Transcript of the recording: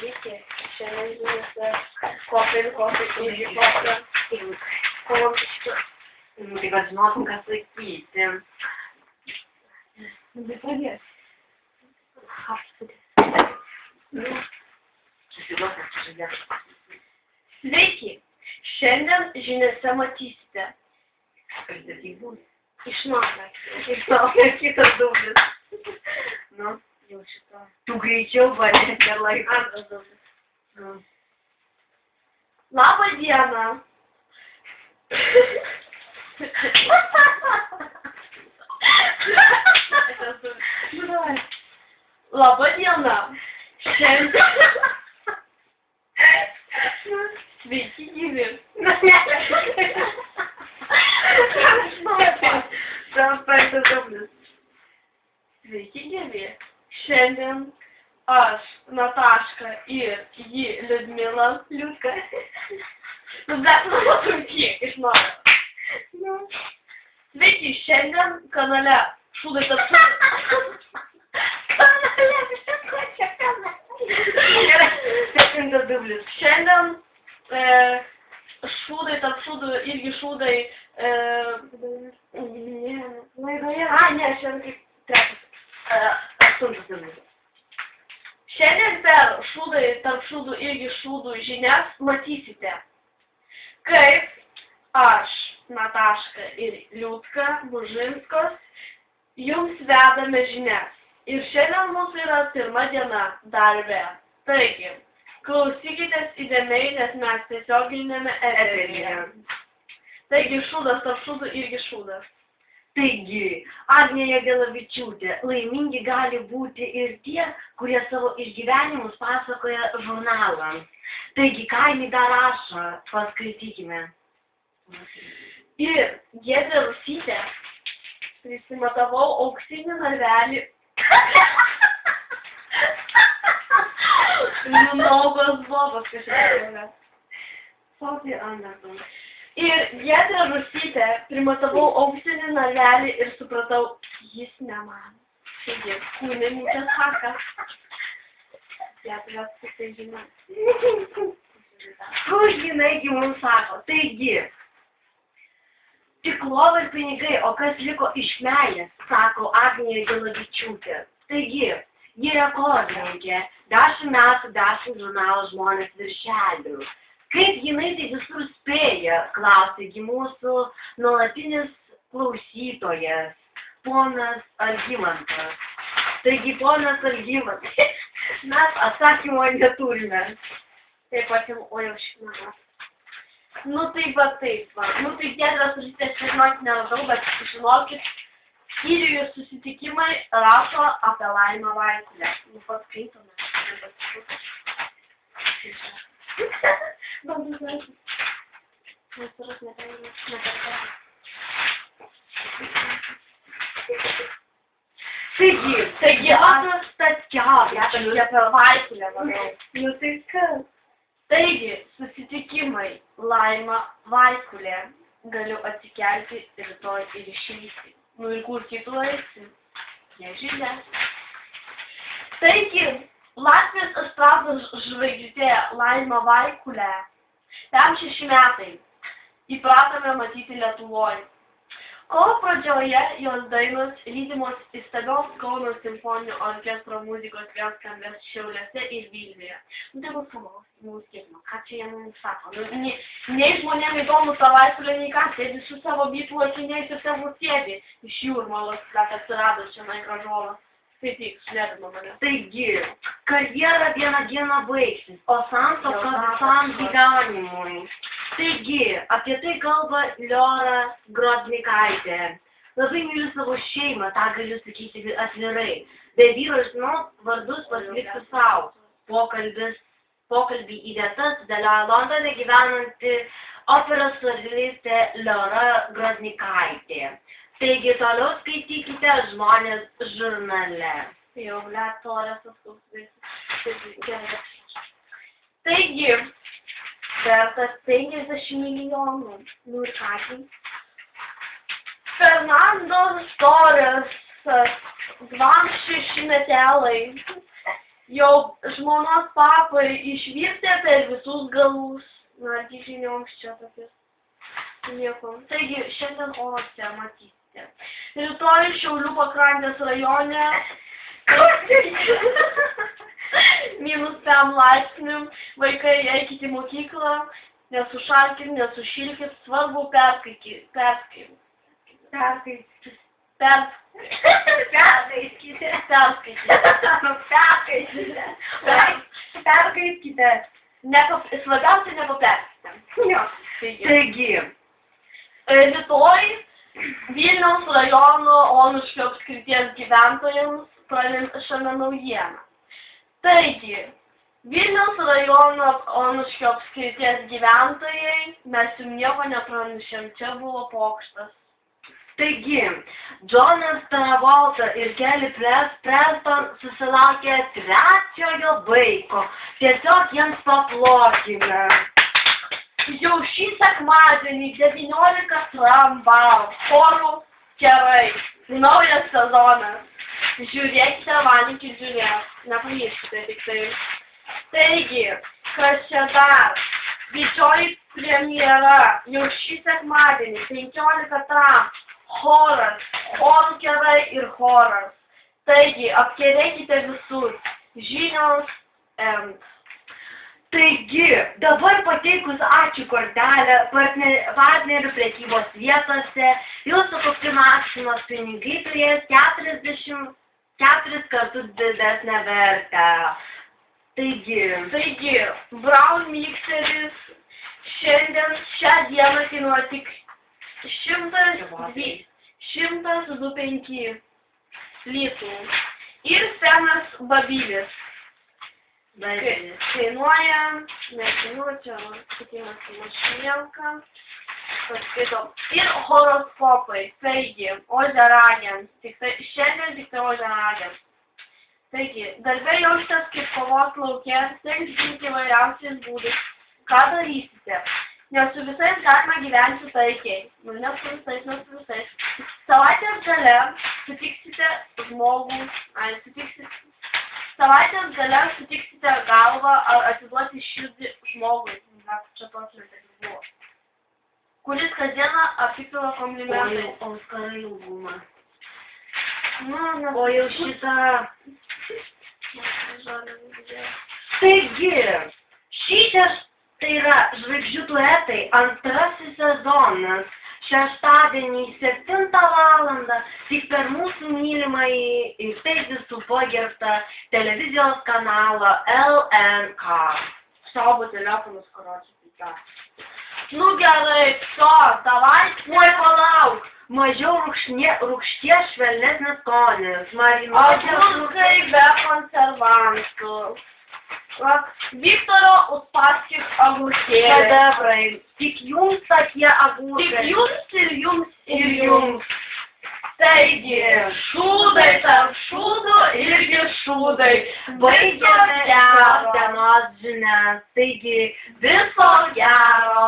Sveiki, šiandien žinėse kokią irgi kokią. Nu, tai kad žinotum, ką sakyti. Nu, tai pradės. Susiduosim su žadėtu. Sveiki, šiandien žiniose matysite. Pristatybų. Iš naujo kitas dublis. Nu, Jau šito. tu greičiau varės nelaiko. Antras dublis. Labą dieną. Labą dieną. Šiandien. Sveiki gyvi. Penktas dublis. Sveiki gyvi. Šiandien aš, Nataška ir ji, Liudmila. Liudka. Nu, bet trumpiek iš naujo. Sveiki, šiandien kanale Šūdai tarp šūdų. Kanale, ko čia kanale? Septintas dublis. Šiandien šūdai tarp šūdų, irgi šūdai. Laidoje. Ne, šiandien kaip trečias. Aštuntas dublis. Šiandien per šūdai tarp šūdų, irgi šūdų žinias matysite, kaip aš, Nataška ir Liudka Bužinskos, jums vedame žinias. Ir šiandien mūsų yra pirma diena darbe. Taigi, klausykitės įdėmiai, nes mes tiesioginėme eteryje. Taigi, šūdas tarp šūdų irgi šūdas. Taigi, Agnė Jagelavičiūtė, laimingi gali būti ir tie, kurie savo išgyvenimus pasakoja žurnalams. Taigi, ką jinai dar rašo, paskaitykime. Ir Giedrė Rusytė prisimatavau auksinį narvelį. Naugos bobas kažkaip. Sofija Anderson. Ir Giedrė Rusytė primatavau auksinį narvelį ir supratau, jis ne man. Taigi, kūnė mūčia saka. Giedrės tiktai žino. Kur žinaigi mums sako? Taigi, tik lova ir pinigai, o kas liko iš meilės, sako Agnė Jagelavičiūtė. Taigi, ji rekordininkė, 10 metų 10 žurnalo žmonės viršelių. Kaip jinai tai visur spėja, klausėgi mūsų nuolatinis klausytojas, ponas Algimantas. Taigi, ponas Algimantas, mes atsakymo neturime. Taip pat jau, o jau šitą. Nu tai va taip va. Nu tai Giedrės Rusytės žinokit neradau, bet žinokit, skyriuje susitikimai rašo apie Laimą Vaikulę. Nu paskaitome. Galbūt laikyti. Nes turas neperkėlė. Taigi, aš Statkiavė. Apie Vaikulę, manau. Nu tai kas? Taigi, susitikimai Laima Vaikulė. Galiu atsikelti rytoj ir išeiti. Nu ir kur kitų eisi? Nežinia. Taigi, Latvijos estrados žvaigždė Laima Vaikulė. Tam 6 metai. Įpratome matyti Lietuvoje. Kovo pradžioje jos dainos lydimos įstabios Kauno simfoninio orkestro muzikos vėl skambės Šiauliuose ir Vilniuje. Nu tai bus savos, mums kiekma, ką čia jie mums sako. Nu, nei žmonėm įdomu tą Vaikulę, nei ką, sėdi su savo bitlų akiniais ir tavo sėdi iš jūrmalos, kad atsirado čia gražolas. Tai tik, šnedama mane. Taigi, karjera vieną dieną baigsis, o santuoka visam gyvenimui. Taigi, apie tai kalba Liora Grodnikaitė. Labai myliu savo šeimą, tą galiu sakyti atvirai. Be vyro žinot, vardus pasiliksiu savo. Pokalbį įdėta sudėlioja Londone gyvenanti operos solistė Liora Grodnikaitė. Taigi, toliau skaitykite Žmonės žurnale. Jau, Lietorės atskausvės. Taigi, vertas 50 milijonų. Nu ir ką? Fernando Torres, 26 metelai. Jau žmonos papai išvystė per visus galus. Na, žinioms čia tokius. Nieko. Taigi, šiandien orose matysite. Rytoj Šiaulių pakrantės rajone -5 laipsnių. Vaikai, eikite į mokyklą. Nesušalkit, nesušilkit. Svarbu perskaitykite. Svarbiausia nepaperskite. Taigi, rytoj Vilniaus rajono Onuškio apskrities gyventojams pranešame naujieną. Taigi, Vilniaus rajono Onuškio apskrities gyventojai, mes jums nieko nepranešėm, čia buvo pokštas. Taigi, Johnas Travolta ir Kelly Preston susilaukė 3-ojo vaiko. Tiesiog jiems paplokime. Jau šį sekmadienį 19 Trambal, chorų kerai, naujas sezonas. Žiūrėkite, valgykit, nepamirškite tik tai. Taigi, kas čia dar? Didžioji premjera, jau šį sekmadienį 15 Tram, choras, chorų kerai ir choras. Taigi, apkerėkite visus, žinios, Taigi, dabar pateikus ačiū kortelę partnerių prekybos vietose, jūsų kokių maksimos pinigai turės 4 kartus didesnę vertę. Taigi, Brown mikseris šią dieną kainuoja tik 102,5 litų. Ir senas babylis. Kainuoja, čia skaitymas mašinėlka, paskaitom. Ir horoskopai, taigi, ožiaragiams, šiandien tik tai ožiaragiams. Taigi, darbė jaučiatės kaip kovos lauke, stengsite įvairiausiais būdais. Ką darysite? Nes su visais galima gyventi taikiai. Ne su visais. Savaitės gale sutiksite žmogų, Savaitės gale sutiksite galvą ar atiduoti širdį žmogui, čia tos metelis buvo, kuris kasdieną apipila komplimentai. O skarai jau būna. O jau šitą. Taigi, tai yra žvaigždžių duetai, antrasis sezonas. Šeštadienį 7 valandą tik per mūsų mylimąjį ir taip visų pagerbtą televizijos kanalą LNK. Savo telefonus, karočiai, Nu gerai, davai. Oi, palauk, mažiau rūgšties švelnesnis skonis. Agurkai be konservantų. Viktoro Uspaskich agurkėlė. Šedevrai, tik jums tokie agurkai. Tik jums ir jums. Taigi, šūdai tarp šūdų irgi šūdai. Baigiame šios dienos žinias. Taigi, viso gero.